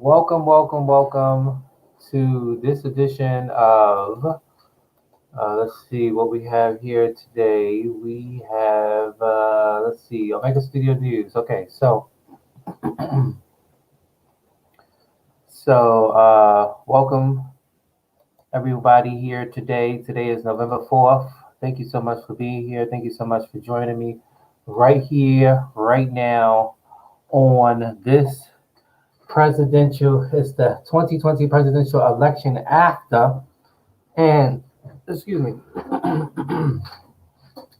welcome to this edition of, let's see what we have here today. We have, let's see, Omega Studio News. Okay, so welcome everybody here today. Today is November 4th. Thank you so much for being here. Thank you so much for joining me right here, right now on this presidential, it's the 2020 presidential election after. And excuse me.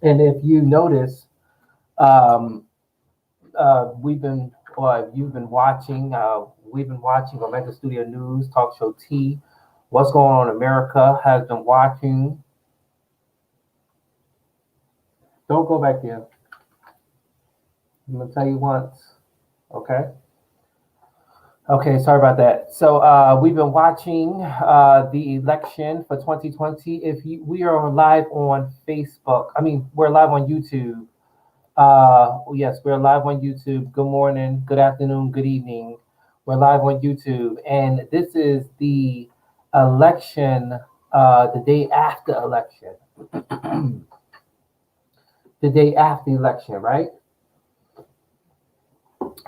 And if you notice, um, we've been, or if you've been watching, we've been watching Omega Studio News, Talk Show T. What's going on in America has been watching. Don't go back there. I'm gonna tell you once. Okay. Okay, sorry about that. So we've been watching the election for 2020. We are live on Facebook. I mean, we're live on YouTube. Yes, we're live on YouTube. Good morning, good afternoon, good evening. We're live on YouTube, and this is the election, the day after election, the day after election, right?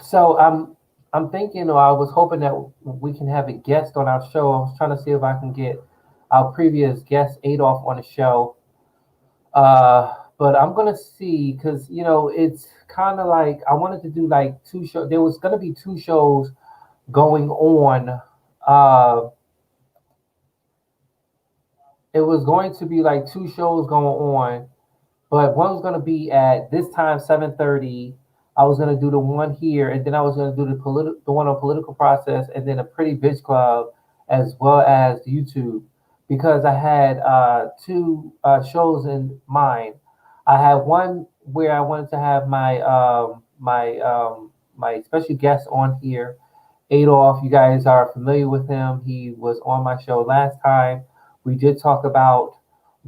So I'm thinking, or I was hoping that we can have a guest on our show. I was trying to see if I can get our previous guest Adolf on the show. But I'm gonna see because it's kind of like I wanted to do like two shows. There was gonna be two shows going on. Uh, it was going to be like two shows going on, but one was gonna be at this time 7:30. I was gonna do the one here, and then I was gonna do the one on political process, and then a pretty bitch club, as well as YouTube, because I had two shows in mind. I had one where I wanted to have my special guest on here, Adolf. You guys are familiar with him. He was on my show last time. We did talk about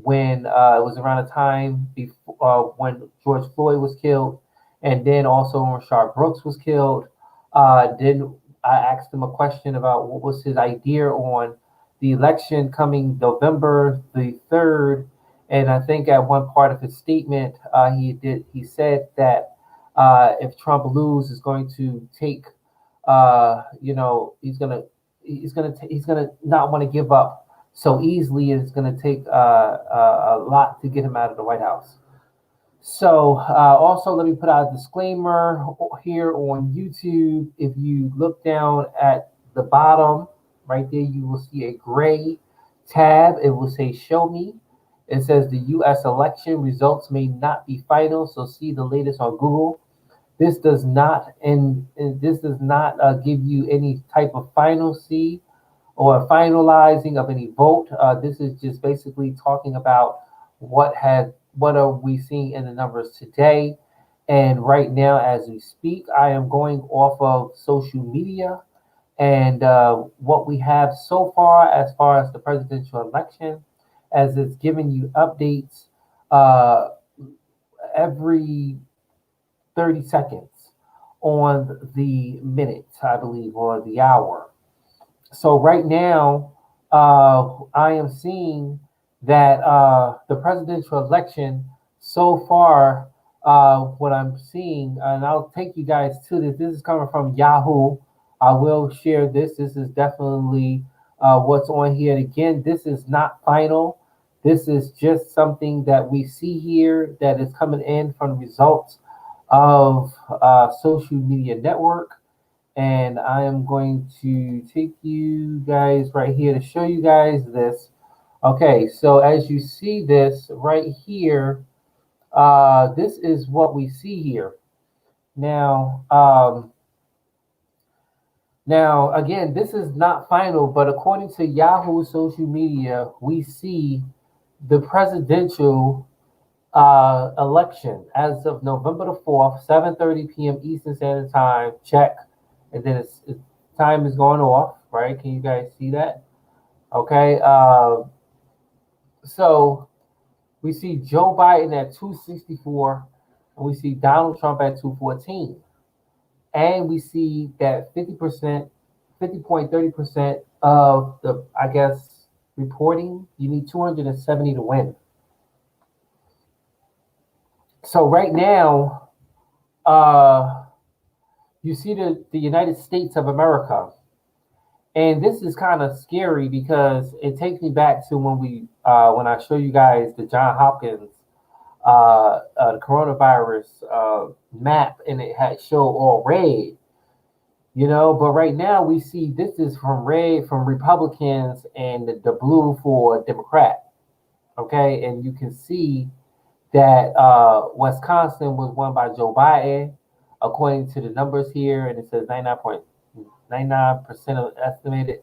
when it was around the time before when George Floyd was killed, and then also when Rashard Brooks was killed. Then I asked him a question about what was his idea on the election coming November the 3rd. And I think at one part of his statement, he said that if Trump loses, is going to take, he's gonna not want to give up so easily. It's going to take a lot to get him out of the White House. So, also, let me put out a disclaimer here on YouTube. If you look down at the bottom right there, you will see a gray tab. It will say Show Me. It says the U.S. election results may not be final, so see the latest on Google. This does not give you any type of final see or finalizing of any vote. This is just basically talking about what are we seeing in the numbers today. And right now, as we speak, I am going off of social media and what we have so far as the presidential election, as it's giving you updates uh, every 30 seconds on the minute, I believe, or the hour. So right now, I am seeing that the presidential election so far, what I'm seeing, and I'll take you guys to this. This is coming from Yahoo. I will share this. This is definitely what's on here. And again, this is not final. This is just something that we see here that is coming in from results of social media network, and I am going to take you guys right here to show you guys this. Okay, so as you see this right here, this is what we see here. Now, now again, this is not final, but according to Yahoo social media, we see the presidential election as of November the 4th, 7:30 p.m. Eastern Standard Time. Check. And then time is going off, right? Can you guys see that? Okay. So we see Joe Biden at 264, and we see Donald Trump at 214. And we see that 50% 50.30% of the, I guess, reporting. You need 270 to win. So right now, uh, you see the United States of America. And this is kind of scary because it takes me back to when I show you guys the John Hopkins the coronavirus map, and it had show all red, you know. But right now we see this is from red from Republicans and the blue for Democrat. Okay, and you can see that Wisconsin was won by Joe Biden, according to the numbers here, and it says 99.99% of estimated.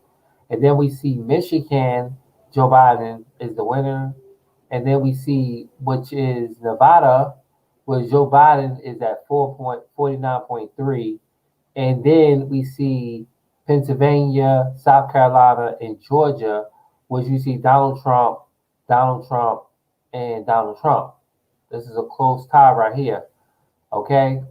And then we see Michigan, Joe Biden is the winner. And then we see, which is Nevada, where Joe Biden is at 4.49.3. And then we see Pennsylvania, South Carolina, and Georgia, which you see Donald Trump, and Donald Trump. This is a close tie right here. Okay.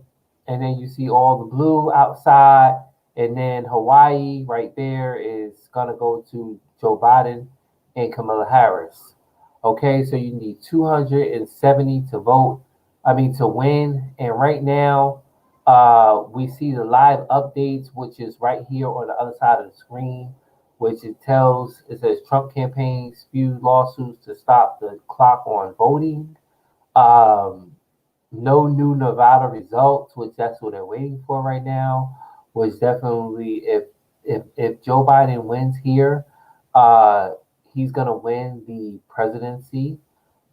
And then you see all the blue outside. And then Hawaii right there is going to go to Joe Biden and Kamala Harris. Okay. So you need 270 to vote, I mean, to win. And right now, we see the live updates, which is right here on the other side of the screen, which it says Trump campaign spewed lawsuits to stop the clock on voting. Um, no new Nevada results, which that's what they're waiting for right now. Which definitely, if Joe Biden wins here, uh, he's gonna win the presidency.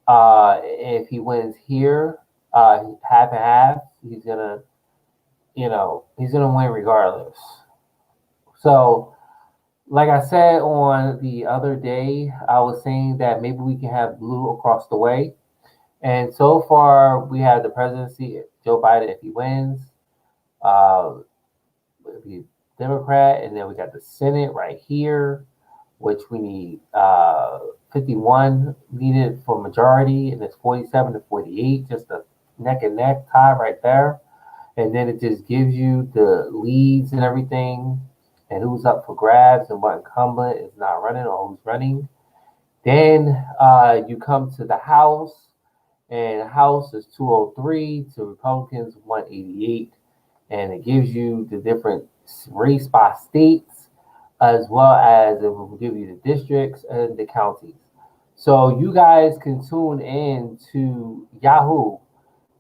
If he wins here, half and half, he's gonna win regardless. So, like I said on the other day, I was saying that maybe we can have blue across the way. And so far, we have the presidency, Joe Biden, if he wins, uh, if he's Democrat, and then we got the Senate right here, which we need 51 needed for majority, and it's 47 to 48, just a neck and neck tie right there. And then it just gives you the leads and everything, and who's up for grabs and what incumbent is not running or who's running. Then you come to the House, and House is 203 to Republicans 188, and it gives you the different race by states as well as it will give you the districts and the counties. So you guys can tune in to Yahoo.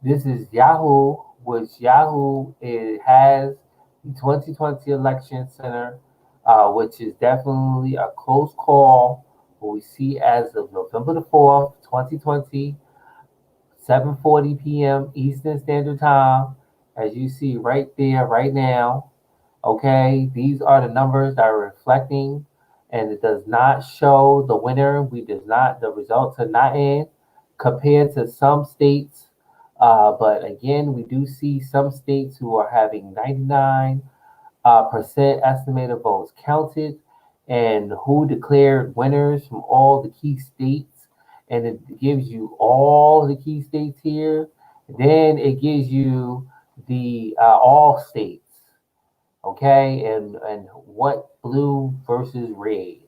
This is Yahoo, which Yahoo it has the 2020 election center, which is definitely a close call. What we see as of November the 4th, 2020, 7:40 p.m. Eastern Standard Time, as you see right there, right now. Okay, these are the numbers that are reflecting, and it does not show the winner. The results are not in compared to some states. But again, we do see some states who are having 99 percent estimated votes counted, and who declared winners from all the key states. And it gives you all the key states here. Then it gives you the all states, okay, and what blue versus red,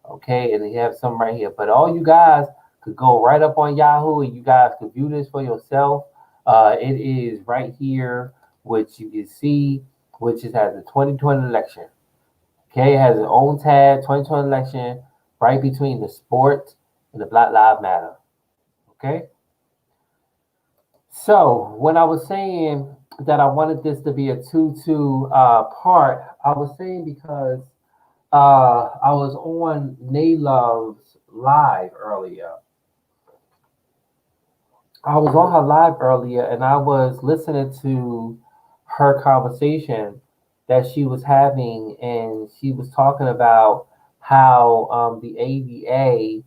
okay, and they have some right here. But all you guys could go right up on Yahoo, and you guys could view this for yourself. It is right here, which you can see, which is has the 2020 election. Okay, it has its own tab, 2020 election, right between the sport and the Black Lives Matter. Okay, so when I was saying that I wanted this to be a 2-2 part, I was saying because I was on Naylov's live earlier. I was on her live earlier, and I was listening to her conversation that she was having, and she was talking about how the ADA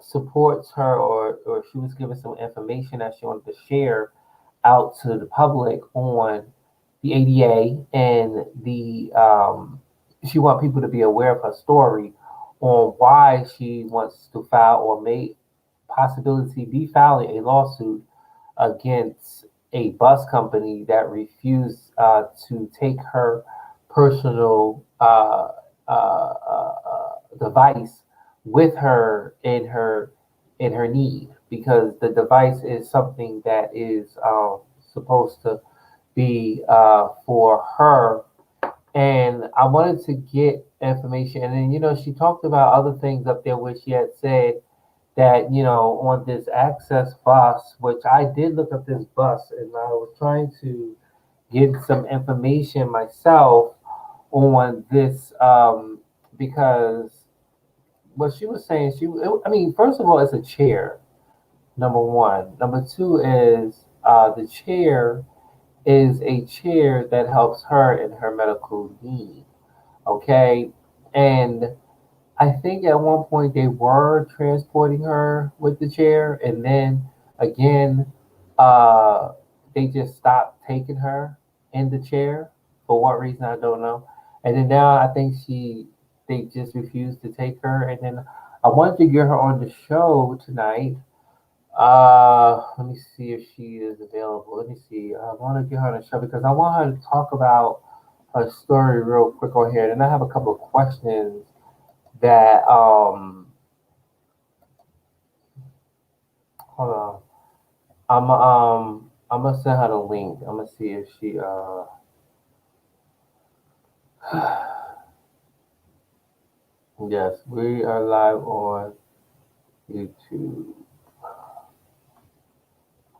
supports her, or she was giving some information that she wanted to share out to the public on the ADA, and the she want people to be aware of her story on why she wants to file or may possibility be filing a lawsuit against a bus company that refused to take her personal device with her in her need, because the device is something that is supposed to be for her. And I wanted to get information, and then she talked about other things up there where she had said that on this access bus, which I did look up this bus, and I was trying to get some information myself on this, because what she was saying, I mean, first of all, it's a chair. Number one. Number two is the chair is a chair that helps her in her medical need. Okay, and I think at one point they were transporting her with the chair, and then again, uh, they just stopped taking her in the chair for what reason I don't know. And then now I think they just refused to take her. And then I wanted to get her on the show tonight. Let me see if she is available. Let me see. I want to get her on the show because I want her to talk about her story real quick on here. And I have a couple of questions that hold on. I'm gonna send her the link. I'm gonna see if she yes, we are live on YouTube.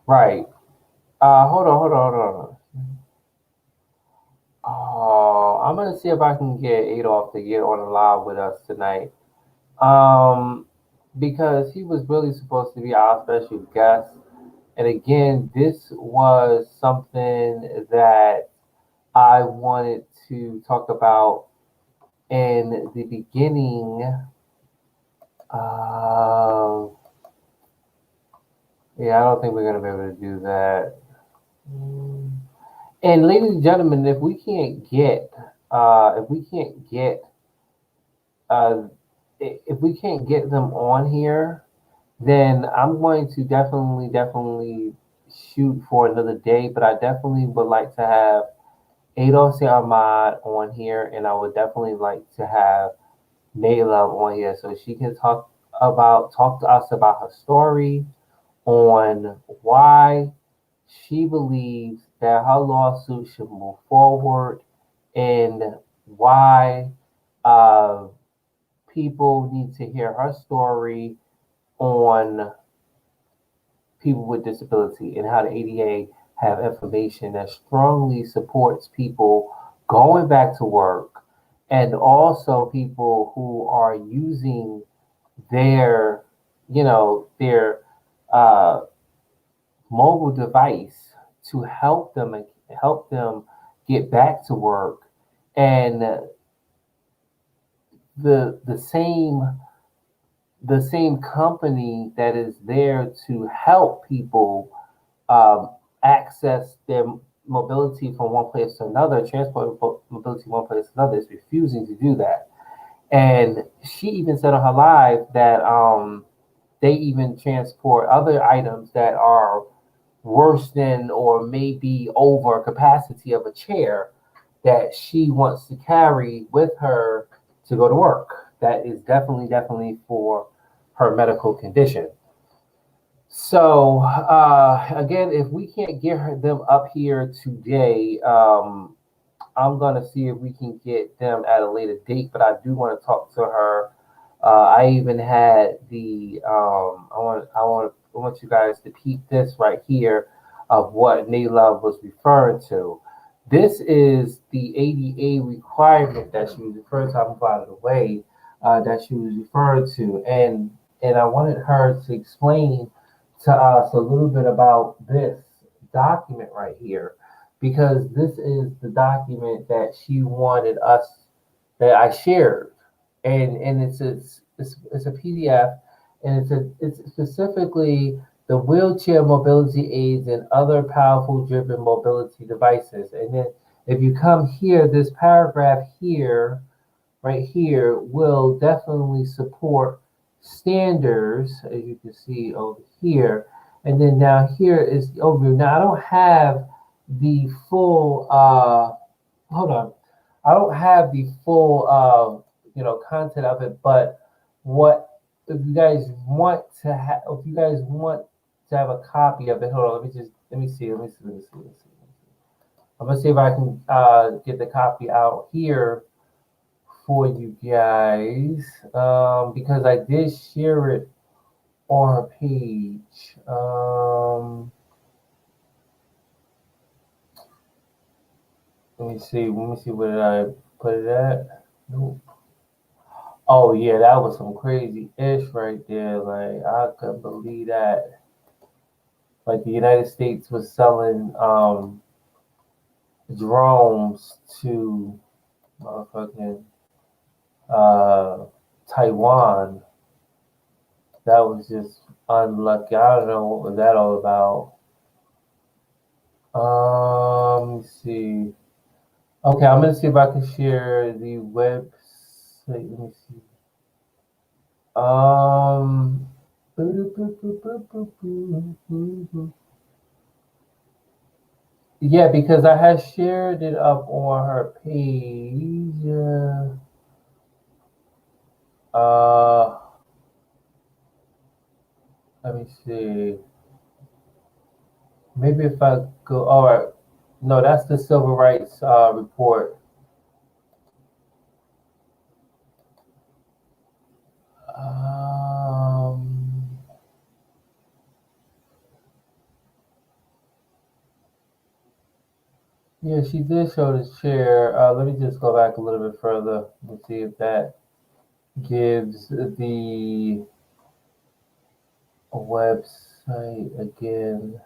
Right. Hold on. Oh, I'm gonna see if I can get Adolf to get on the live with us tonight. Um, because he was really supposed to be our special guest. And again, this was something that I wanted to talk about in the beginning. Uh, yeah, I don't think we're gonna be able to do that. Mm. And ladies and gentlemen, if we can't get uh, if we can't get them on here, then I'm going to definitely shoot for another day. But I definitely would like to have Adolf Ahmad on here, and I would definitely like to have Nayla on here so she can talk to us about her story on why she believes that her lawsuit should move forward, and why uh, people need to hear her story on people with disability, and how the ADA have information that strongly supports people going back to work, and also people who are using their their uh, mobile device to help them get back to work, and the same company that is there to help people um, access their mobility from one place to another, transport mobility from one place to another, is refusing to do that. And she even said on her live that they even transport other items that are worse than or maybe over capacity of a chair that she wants to carry with her to go to work. That is definitely for her medical condition. So again, if we can't get them up here today, I'm gonna see if we can get them at a later date. But I do want to talk to her. I even had the I want you guys to keep this right here of what Nayla was referring to. This is the ADA requirement that she was referring to. I'm by the way that she was referring to, and I wanted her to explain to us a little bit about this document right here, because this is the document that she wanted us that I shared, and it's a PDF, and it's specifically the wheelchair mobility aids and other powerful driven mobility devices. And then if you come here, this paragraph here, right here, will definitely support standards, as you can see over here. And then now here is the overview. Now I don't have the full hold on. I don't have the full content of it, but what if you guys want to have if you guys want to have a copy of it, hold on, let me see. I'm gonna see if I can get the copy out here for you guys because I did share it on her page. Let me see where did I put it at? Nope. Oh yeah, that was some crazy ish right there. Like I couldn't believe that. Like the United States was selling drones to motherfucking uh Taiwan. That was just unlucky. I don't know what was that all about. Let me see. Okay, I'm gonna see if I can share the website. Let me see. Um. Yeah, because I had shared it up on her page. Uh, let me see. Maybe if I go. All right. No, that's the civil rights report. Um. Yeah, she did show the chair. Let me just go back a little bit further and see if that gives the website again.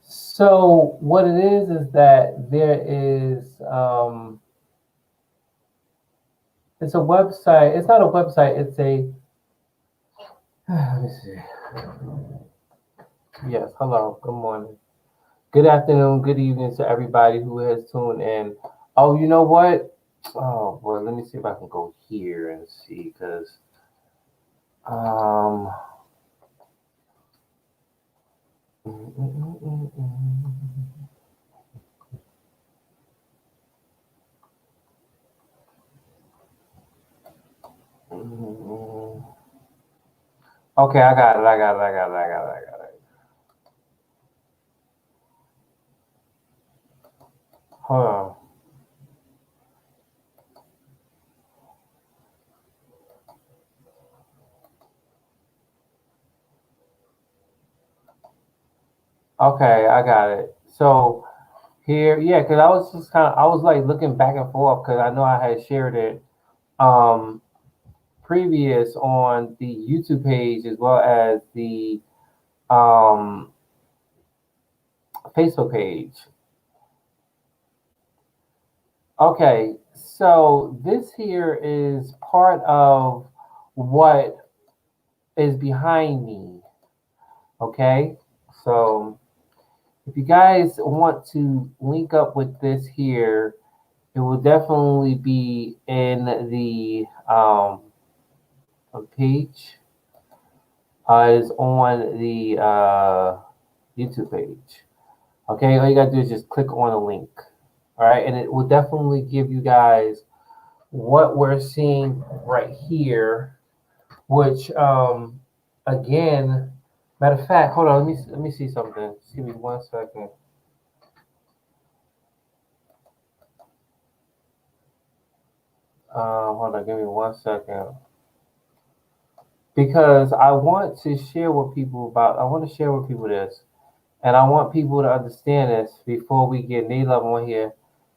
So what it is that there is it's a website. It's not a website. It's a let me see. Yes, hello. Good morning. Good afternoon. Good evening to everybody who has tuned in. Oh, you know what? Oh boy, let me see if I can go here and see because um. mm, mm, mm, mm, mm. Okay, I got it. I got it. I got it. I got it. I got it. Hold on. Okay, I got it. So here, yeah, because I was just kind of, I was like looking back and forth because I know I had shared it um previous on the YouTube page as well as the um Facebook page. Okay, so this here is part of what is behind me. Okay, so if you guys want to link up with this here, it will definitely be in the page. Is on the YouTube page. Okay, all you gotta do is just click on the link. All right, and it will definitely give you guys what we're seeing right here, which again, matter of fact, hold on, let me see something. Just give me 1 second. Hold on, give me 1 second. Because I want to share with people about I want to share with people this. And I want people to understand this before we get knee level on here,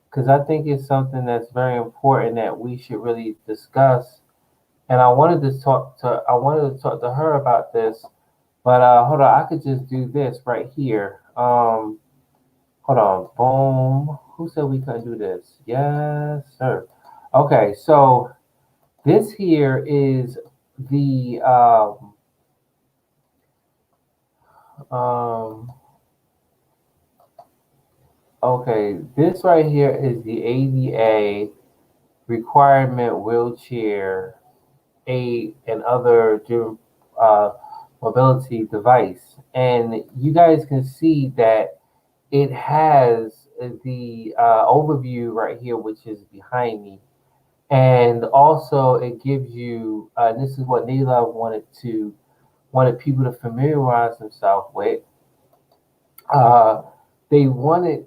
because I think it's something that's very important that we should really discuss. And I wanted to talk to her about this, but hold on, I could just do this right here. Hold on, boom. Who said we couldn't do this? Yes, sir. Okay, so this here is the um okay, this right here is the ADA requirement wheelchair aid and other uh, mobility device. And you guys can see that it has the overview right here, which is behind me, and also it gives you. And this is what Neela wanted people to familiarize themselves with. Uh, they wanted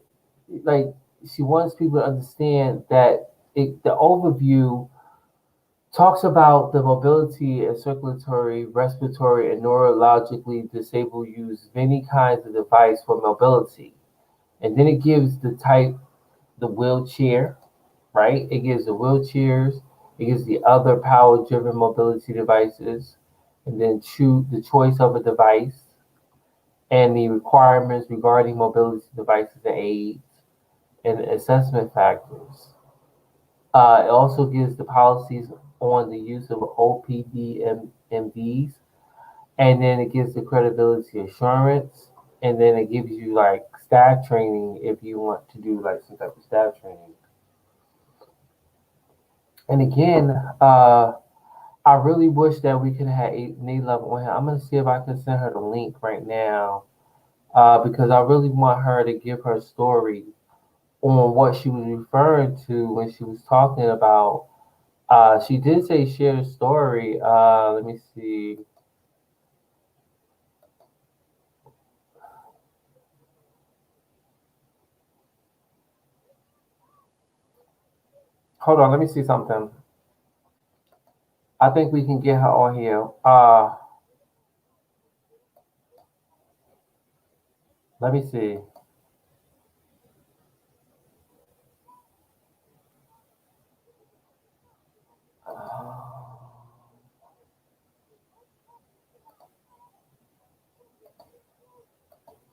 like she wants people to understand that the overview talks about the mobility and circulatory, respiratory, and neurologically disabled use many kinds of device for mobility. And then it gives the type, the wheelchair, right? It gives the wheelchairs, it gives the other power driven mobility devices, and then choose the choice of a device and the requirements regarding mobility devices and aids and assessment factors. It also gives the policies on the use of OPD MDs, and then it gives the credibility assurance, and then it gives you like staff training if you want to do like some type of staff training. And again, I really wish that we could have had Nate Love on here. I'm gonna see if I can send her the link right now, because I really want her to give her story on what she was referring to when she was talking about. She did say share the story. Let me see. Hold on, let me see something. I think we can get her on here. Let me see.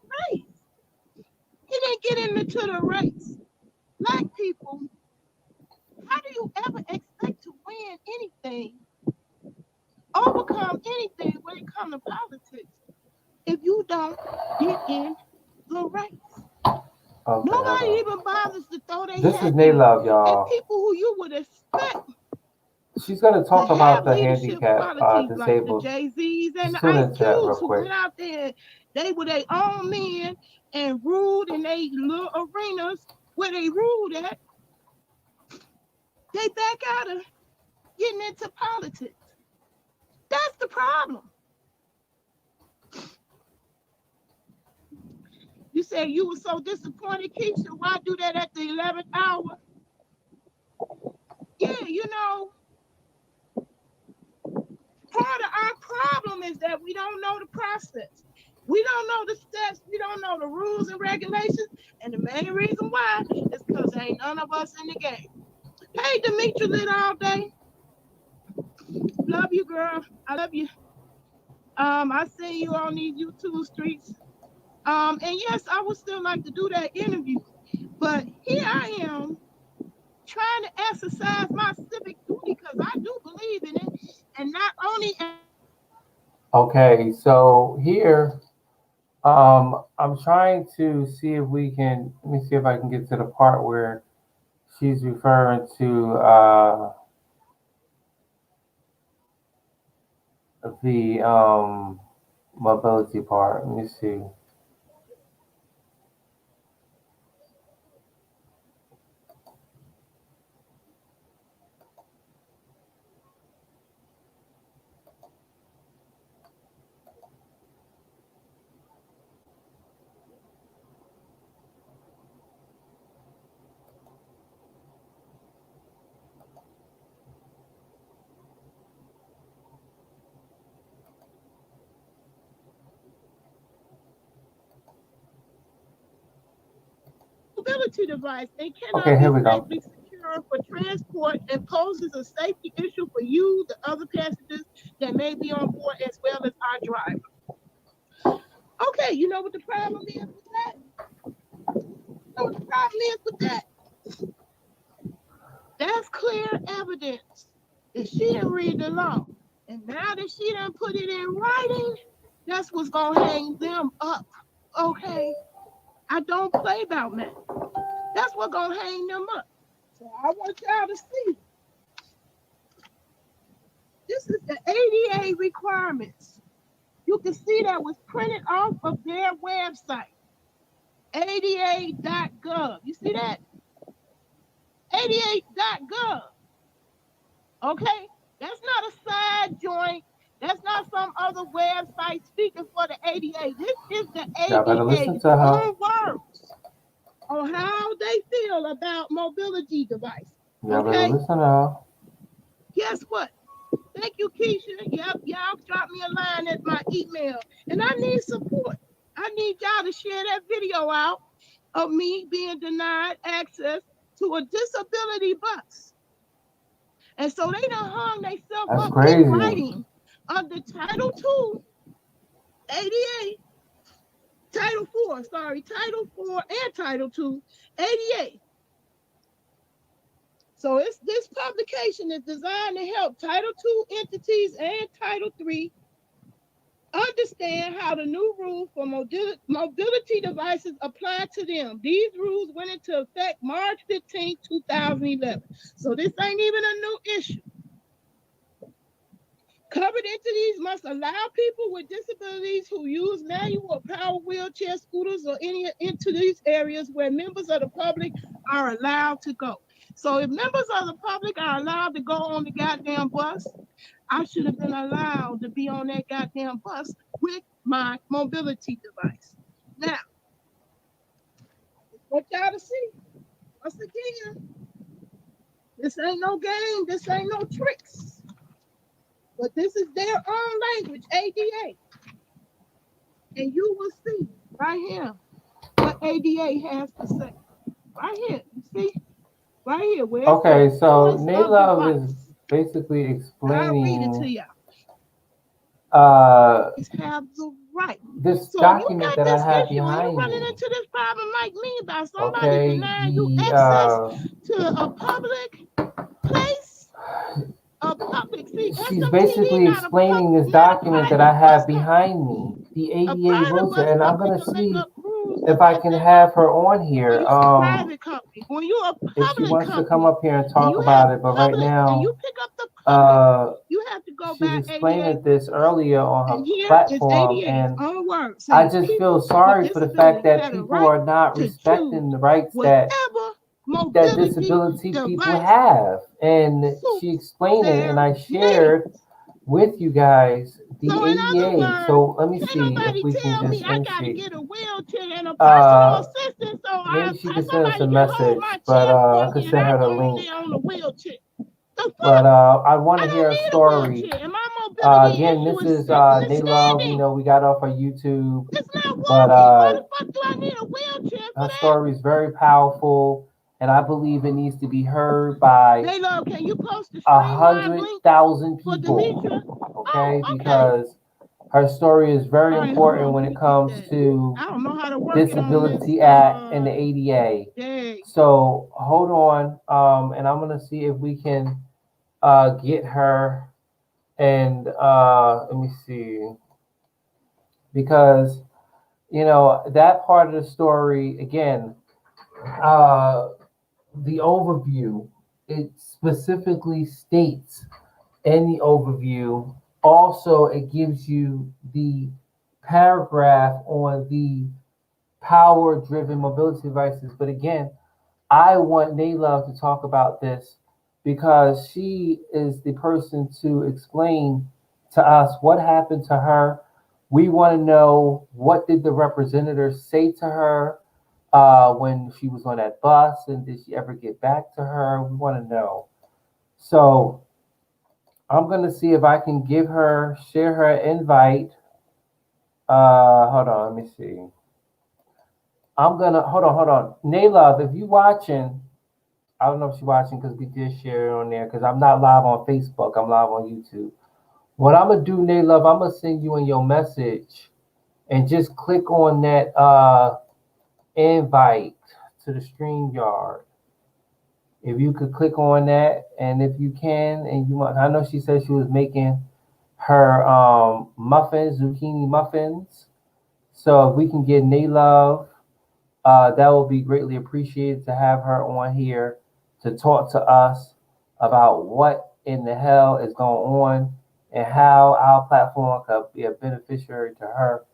Right. He didn't get into the race. Black people, how do you ever expect to win anything, overcome anything when it comes to politics if you don't get in the race? Okay, hold Nobody on. even bothers to throw their This is hat in. Naylove, And y'all. people who you would expect She's gonna to talk about have the leadership handicap qualities like the disabled. Jay-Z's and Just the tune Ice into that real Cubes who quick. went out there, they were their own men and ruled in their little arenas where they ruled at, they back out of getting into politics. That's the problem. You said you were so disappointed, Keisha. Why do that at the 11th hour? Yeah, part of our problem is that we don't know the process. We don't know the steps. We don't know the rules and regulations. And the main reason why is because ain't none of us in the game. Hey, Demetri lit all day. Love you, girl. I love you. I see you on these YouTube streets. And yes, I would still like to do that interview. But here I am trying to exercise my civic duty because I do believe in it. And not only Okay, so here, I'm trying to see if we can. Let me see if I can get to the part where she's referring to the mobility part. Let me see. mobility device and Okay, cannot here be we go. safely secured for transport and poses a safety issue for you, the other passengers that may be on board, as well as our driver. Okay, you know what the problem is with that? You know what the problem is with that? That's clear evidence that she didn't read the law. And now that she done put it in writing, that's what's gonna hang them up. Okay? I don't play about men. That's what's gonna hang them up. So I want y'all to see. This is the ADA requirements. You can see that was printed off of their website. ada.gov. You see that? ada.gov. Okay? That's not a side joint. That's not some other website speaking for the ADA. This is the Y'all better listen ADA's to her. own words on how they feel about mobility devices. Y'all better Okay? listen to her. Guess what? Thank you, Keisha. Yep, y'all drop me a line at my email. And I need support. I need y'all to share that video out of me being denied access to a disability bus. And so they done hung themselves That's up in crazy. writing under Title II, ADA, Title 4, sorry, Title 4 and Title 2, ADA. So it's this publication is designed to help Title II entities and Title 3 understand how the new rules for mobility devices apply to them. These rules went into effect March 15, 2011. So this ain't even a new issue. Covered entities must allow people with disabilities who use manual or power wheelchair scooters or any into these areas where members of the public are allowed to go. So if members of the public are allowed to go on the goddamn bus, I should have been allowed to be on that goddamn bus with my mobility device. Now, what y'all to see? Once again, this ain't no game, this ain't no tricks. But this is their own language, ADA. And you will see right here what ADA has to say. Right here, you see? Right here, where it Okay, says so choice of Naylove is device. basically I'll read it to explaining y'all. uh, Have the right. this So if you document got that I this have issue and you behind running me. into this problem like me about somebody Okay, denying you the access to a public place, a public see she's SMTV, basically not a pub, explaining this not a document that private I bus have company. behind me, the A ADA private voter, bus and I'm company gonna can make see up rules if I about can that. have her on When here. you're a private company, when you're a If she public wants to come company, up here and and talk you have about it, but right public, and you now, pick up the public, uh, you have to go she's by ADA explaining this rules. earlier on her And here is platform, ADA's and own word I saying just feel people with sorry for the fact disabilities that have a people right are not to respecting choose the rights whatever that mobility disability people device have. And she suits explained it, and their I needs. shared with you guys the So, in other ADA. words, So let me can't see if nobody we can tell me just, let I me got to see. get a wheelchair and a personal Uh, assistant so maybe she could send us a somebody can hold message, my but chair I for could me and send I her the go on link. there on the wheelchair. The But fuck? I want I to hear don't a need a story. wheelchair, and my mobility Again, issue this is is sitting and Naylove. You standing. know, we got off of YouTube, It's not but walking. Why the fuck do I need a wheelchair for her that? story is very powerful, and I believe it needs to be heard by Layla, can you post the a streamline hundred link thousand for people. Demetra? Oh, Okay, okay. because her story is very All right, hold important on. when Let it me get comes that. to I don't know how to work it on this. Disability Act and the ADA. Dang. So hold on, and I'm gonna see if we can get her. And let me see, because that part of the story again, uh, the overview, it specifically states in the overview. Also, it gives you the paragraph on the power driven mobility devices. But again, I want Naylove to talk about this because she is the person to explain to us what happened to her. We want to know, what did the representatives say to her when she was on that bus, and did she ever get back to her? We want to know. So I'm gonna see if I can share her invite. Hold on, let me see. I'm gonna hold on. Naylove, if you watching, I don't know if she's watching because we did share it on there. Because I'm not live on Facebook, I'm live on YouTube. What I'm gonna do, Naylove, I'm gonna send you in your message and just click on that invite to the StreamYard. If you could click on that, and if you can, and you want, I know she said she was making her muffins, zucchini muffins. So if we can get Naylove, that will be greatly appreciated to have her on here to talk to us about what in the hell is going on and how our platform could be a beneficiary to her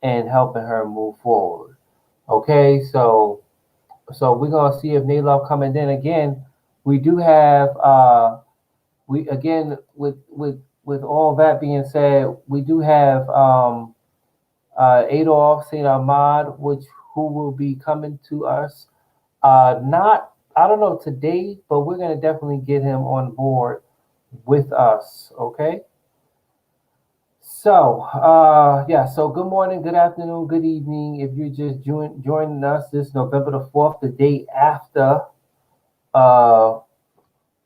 and helping her move forward. Okay, so we're gonna see if Nalove coming in again. We do have we again with all that being said, we do have Adolf Saint Ahmad, which who will be coming to us. Not I don't know today, but we're gonna definitely get him on board with us. Okay. So, yeah, so good morning, good afternoon, good evening. If you're just joining us this November the 4th, the day after, uh,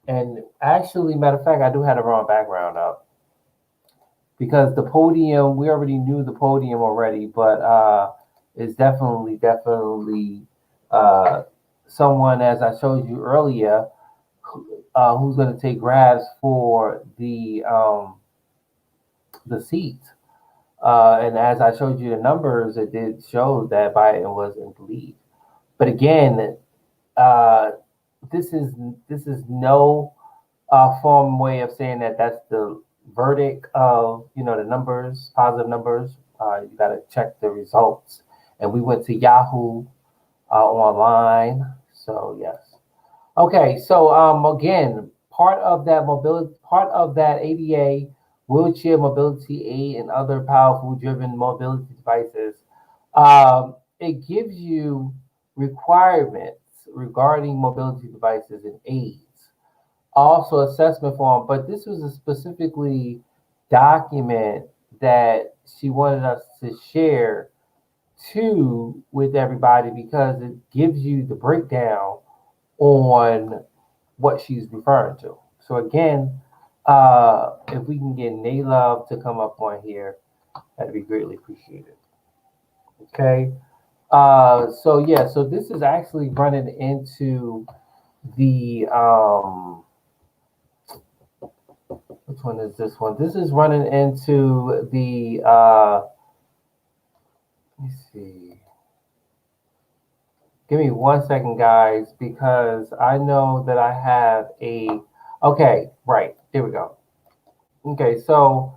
and actually, matter of fact, I do have the wrong background up because the podium, we already knew the podium already, but it's definitely uh, someone, as I showed you earlier, who's going to take grabs for the seat. And as I showed you the numbers, it did show that Biden was in the lead. But again, uh, this is this is no form way of saying that that's the verdict of the numbers, positive numbers. You got to check the results. And we went to Yahoo online. So yes. Okay, so again, part of that ADA, wheelchair mobility aid, and other powerful driven mobility devices, it gives you requirements regarding mobility devices and aids, also assessment form. But this was a specifically document that she wanted us to share with everybody because it gives you the breakdown on what she's referring to. So again, if we can get Naylove to come up on here, that'd be greatly appreciated. Okay. So yeah, so this is actually running into the which one is this one? This is running into the let me see. Give me 1 second, guys, because I know that I have a. Okay, right. There we go. Okay, so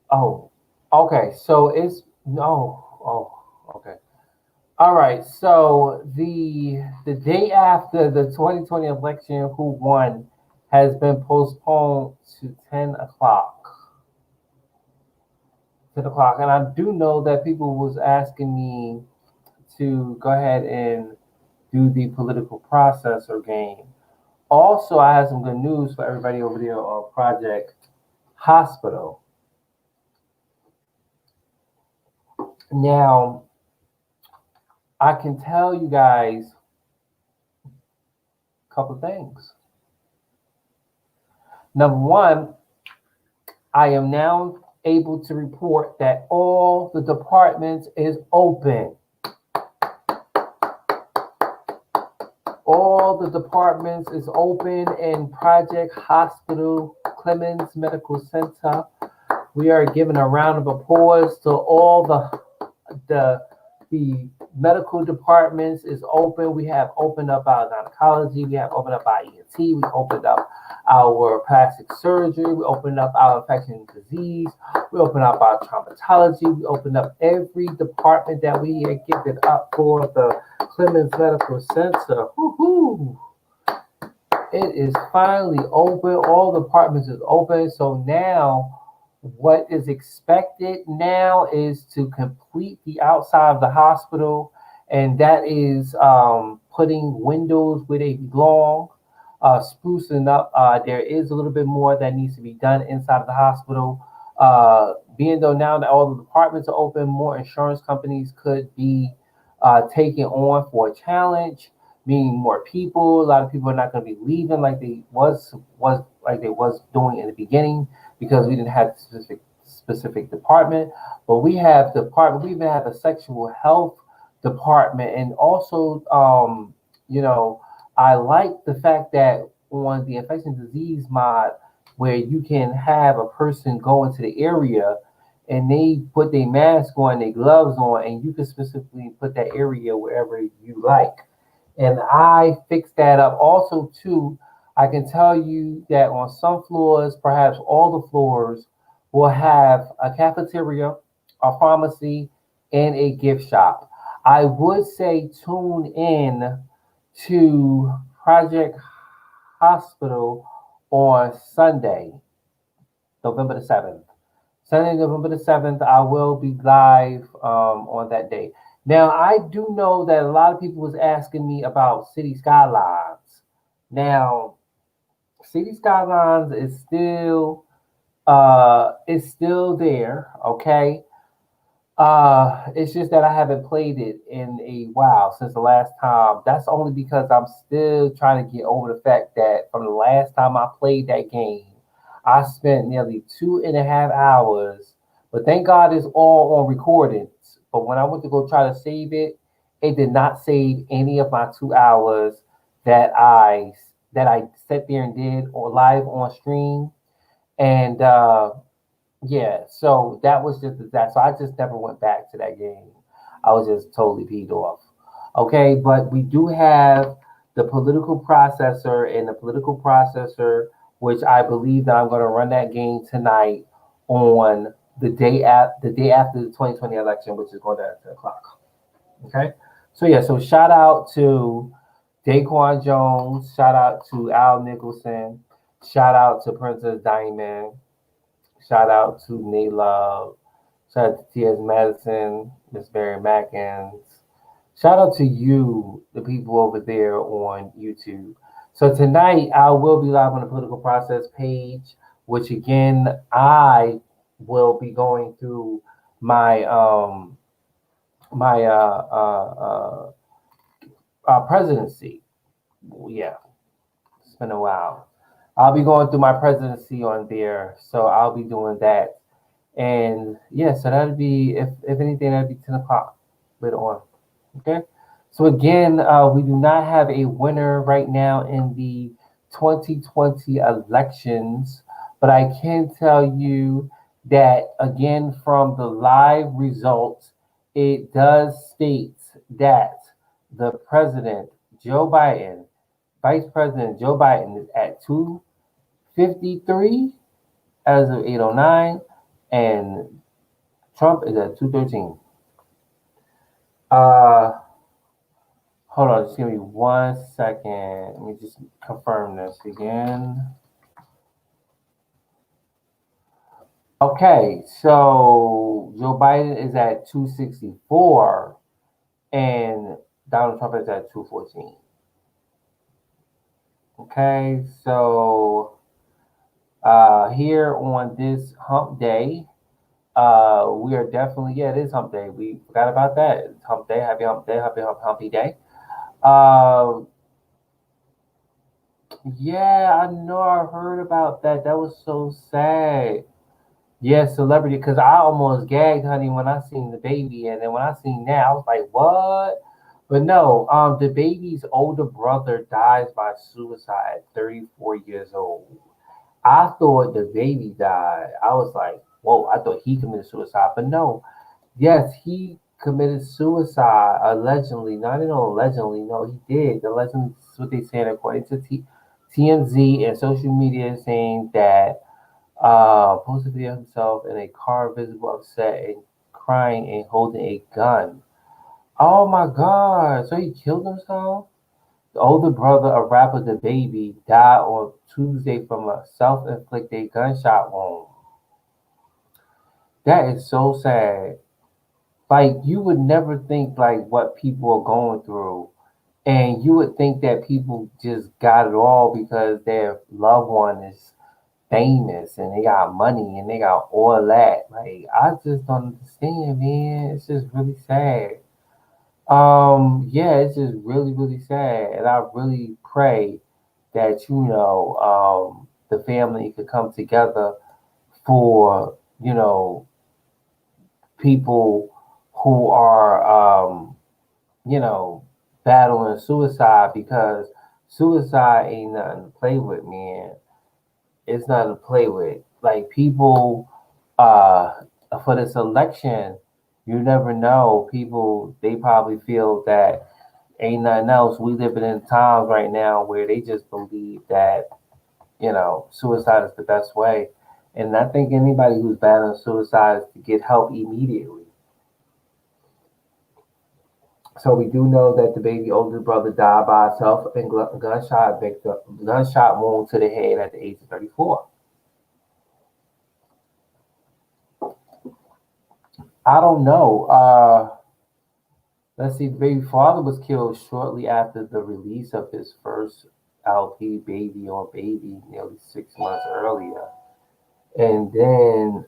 oh, okay. So it's no. Oh, okay. All right. So the day after the 2020 election, who won, has been postponed to 10 o'clock. 10 o'clock, and I do know that people was asking me to go ahead and do the political processor game. Also, I have some good news for everybody over there on Project Hospital. Now, I can tell you guys a couple of things. Number one, I am now able to report that all the departments is open. All the departments is open in Project Hospital Clemens Medical Center. We are giving a round of applause to all the the medical departments is open. We have opened up our gynecology. We have opened up our ENT. We opened up our plastic surgery. We opened up our infection disease. We opened up our traumatology. We opened up every department that we had given up for the Clemens Medical Center. Woohoo! It is finally open. All departments is open. So now what is expected now is to complete the outside of the hospital, and that is putting windows where they belong, sprucing up. There is a little bit more that needs to be done inside of the hospital. Being though now that all the departments are open, more insurance companies could be taken on for a challenge, meaning more people. A lot of people are not going to be leaving like they was like they was doing in the beginning because we didn't have a specific department. But we have department. We even have a sexual health department, and also, you know, I like the fact that on the infectious disease mod, where you can have a person go into the area and they put their mask on, their gloves on, and you can specifically put that area wherever you like. And I fixed that up. Also, too, I can tell you that on some floors, perhaps all the floors, will have a cafeteria, a pharmacy, and a gift shop. I would say tune in to Project Hospital on Sunday, November the 7th. Sunday, November the 7th, I will be live on that day. Now, I do know that a lot of people was asking me about City Skylines. Now, City Skylines is still there, okay? It's just that I haven't played it in a while since the last time. That's only because I'm still trying to get over the fact that from the last time I played that game, I spent nearly 2.5 hours. But thank God it's all on recordings. But when I went to go try to save it, it did not save any of my 2 hours that I sat there and did or live on stream. And yeah, so that was just that. So I just never went back to that game. I was just totally peed off. Okay, but we do have the political processor and the political processor, which I believe that I'm going to run that game tonight on the day after the 2020 election, which is going to at 10 o'clock. Okay, so yeah, so shout out to Daquan Jones, shout out to Al Nicholson, shout out to Princess Diamond. Shout out to Nate Love. Shout out to T.S. Madison, Miss Mary Mackins. Shout out to you, the people over there on YouTube. So tonight I will be live on the political process page, which again I will be going through my presidency. Yeah, it's been a while. I'll be going through my presidency on there, so I'll be doing that. And yeah, so that'd be if anything, that'd be 10 o'clock later on. Okay. So again, we do not have a winner right now in the 2020 elections, but I can tell you that again from the live results, it does state that the president Joe Biden, Vice President Joe Biden, is at 253 as of 8:09, and Trump is at 213. Uh, Hold on, just give me 1 second. Let me just confirm this again. Okay, so Joe Biden is at 264 and Donald Trump is at 214. Okay, so here on this hump day, we are definitely, yeah, it is hump day. We forgot about that. It's hump day, happy hump day, humpy day. Uh, yeah, I know I heard about that. That was so sad. Yeah, celebrity, because I almost gagged, honey, when I seen the baby, and then when I seen that, I was like, "What?" But no, the baby's older brother dies by suicide at 34 years old. I thought the baby died. I was like, "Whoa!" I thought he committed suicide, but no. Yes, he committed suicide allegedly. Not even allegedly, no, he did. Allegedly, this is what they said according to TMZ and social media, saying that posted a video of himself in a car, visible, upset and crying and holding a gun. Oh my God! So he killed himself. The older brother of rapper The Baby died on Tuesday from a self-inflicted gunshot wound. That is so sad. Like you would never think like what people are going through, and you would think that people just got it all because their loved one is famous and they got money and they got all that. Like I just don't understand, man. It's just really sad. Yeah, it's just really, really sad. And I really pray that, the family could come together for, people who are you know, battling suicide because suicide ain't nothing to play with, man. It's nothing to play with. Like people, uh, for this election, you never know. People, they probably feel that ain't nothing else. We living in times right now where they just believe that, suicide is the best way. And I think anybody who's battling suicide is to get help immediately. So we do know that the baby older brother died by himself in gunshot wound to the head at the age of 34. I don't know. Let's see. The baby father was killed shortly after the release of his first LP, Baby on Baby, nearly 6 months earlier. And then,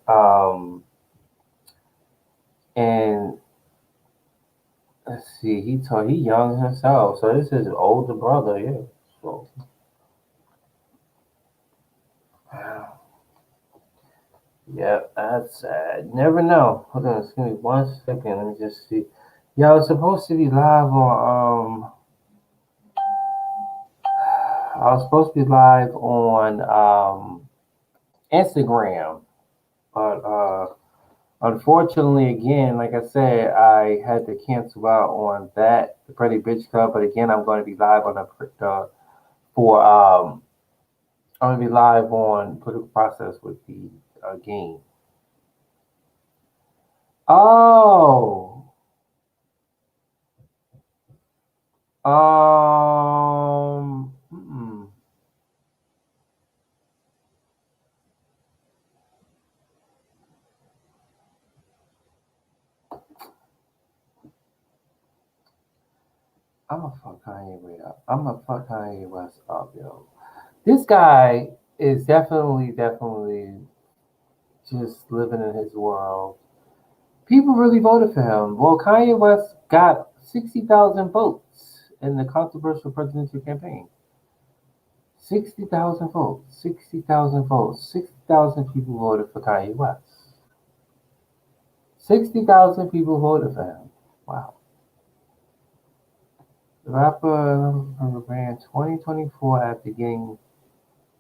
and let's see, he young himself. So this is his older brother, yeah. So, yeah, that's sad. Never know. Hold on, just give me 1 second. Let me just see. Yeah, I was supposed to be live on Instagram, but unfortunately, again, like I said, I had to cancel out on that the Pretty Bitch Club. But again, I'm going to be live on for I'm going to be live on political process with the game. Oh, mm-mm. I'm gonna fuck Kanye West up. I'm gonna fuck Kanye West up, yo. This guy is definitely just living in his world. People really voted for him. Well, Kanye West got 60,000 votes in the controversial presidential campaign. 60,000 votes. 60,000 votes. 60,000 people voted for Kanye West. 60,000 people voted for him. Wow. The rapper ran 2024 after getting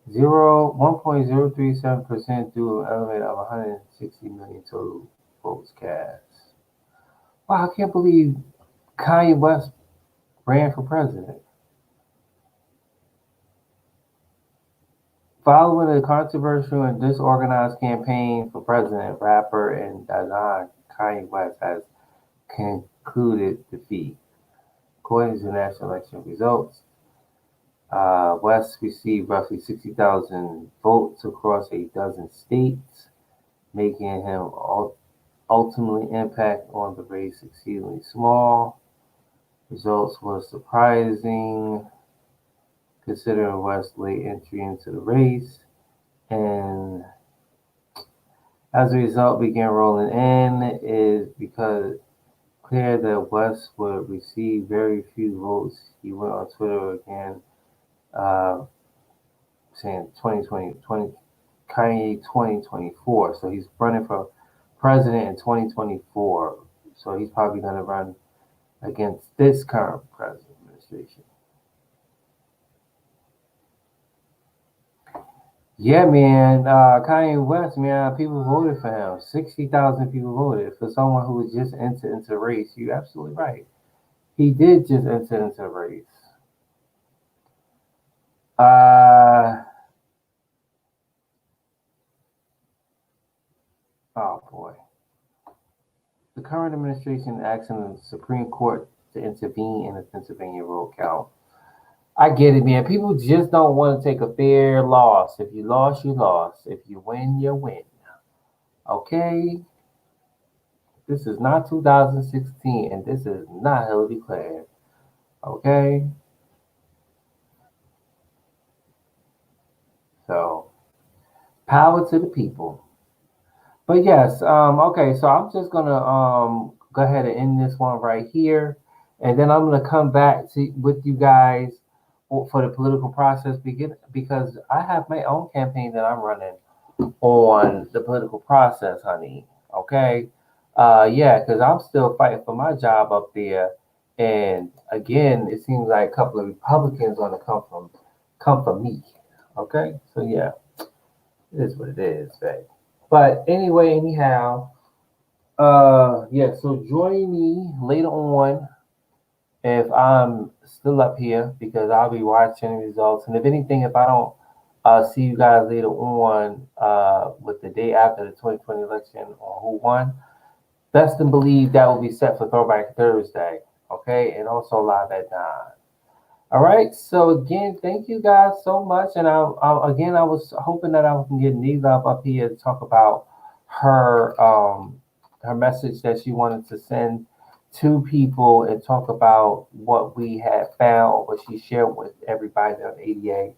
1.037% due an elevate of 160 million total votes cast. Wow, I can't believe Kanye West ran for president. Following a controversial and disorganized campaign for president, rapper and designer Kanye West has concluded defeat. According to national election results, West received roughly 60,000 votes across a dozen states, making him ultimately impact on the race exceedingly small. Results were surprising considering West's late entry into the race, and as a result began rolling in is because clear that West would receive very few votes. He went on Twitter again, uh, saying 2020, Kanye 2024. So he's running for president in 2024. So he's probably going to run against this current president administration. Yeah, man. Kanye West, man, people voted for him. 60,000 people voted for someone who was just entered into the race. You're absolutely right. He did just enter into the race. Uh, oh boy. The current administration is asking the Supreme Court to intervene in the Pennsylvania road count. I get it, man. People just don't want to take a fair loss. If you lost, you lost. If you win, you win. Okay? This is not 2016, and this is not Hillary Clinton. Okay? So, power to the people. But yes, okay, so I'm just gonna go ahead and end this one right here, and then I'm gonna come back to with you guys for the political process because I have my own campaign that I'm running on the political process, honey. Okay, yeah, because I'm still fighting for my job up there, and again, it seems like a couple of Republicans want to come from me. Okay, so yeah, it is what it is, babe. But anyway, anyhow, yeah. So join me later on if I'm still up here because I'll be watching the results, and if anything, if I don't see you guys later on with the day after the 2020 election on who won, best and believe that will be set for Throwback Thursday. Okay, and also live at 9. All right. So again, thank you guys so much. And again, I was hoping that I can get Nila up here to talk about her her message that she wanted to send to people and talk about what we had found, what she shared with everybody on ADA.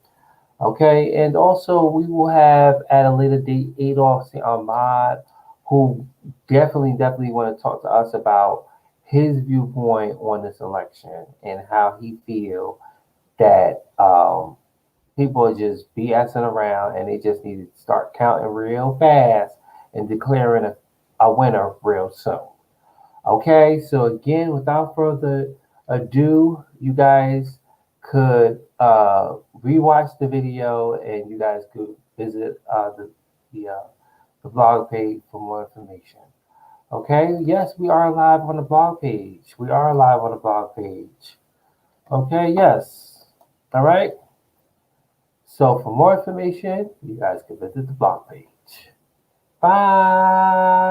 Okay, and also we will have at a later date Adolf Ahmad, who definitely want to talk to us about his viewpoint on this election and how he feel that people are just BSing around and they just need to start counting real fast and declaring a winner real soon. Okay, so again, without further ado, you guys could rewatch the video and you guys could visit the, uh, the blog page for more information. Okay, yes, we are live on the blog page. We are live on the blog page. Okay, yes. All right. So for more information, you guys can visit the blog page. Bye.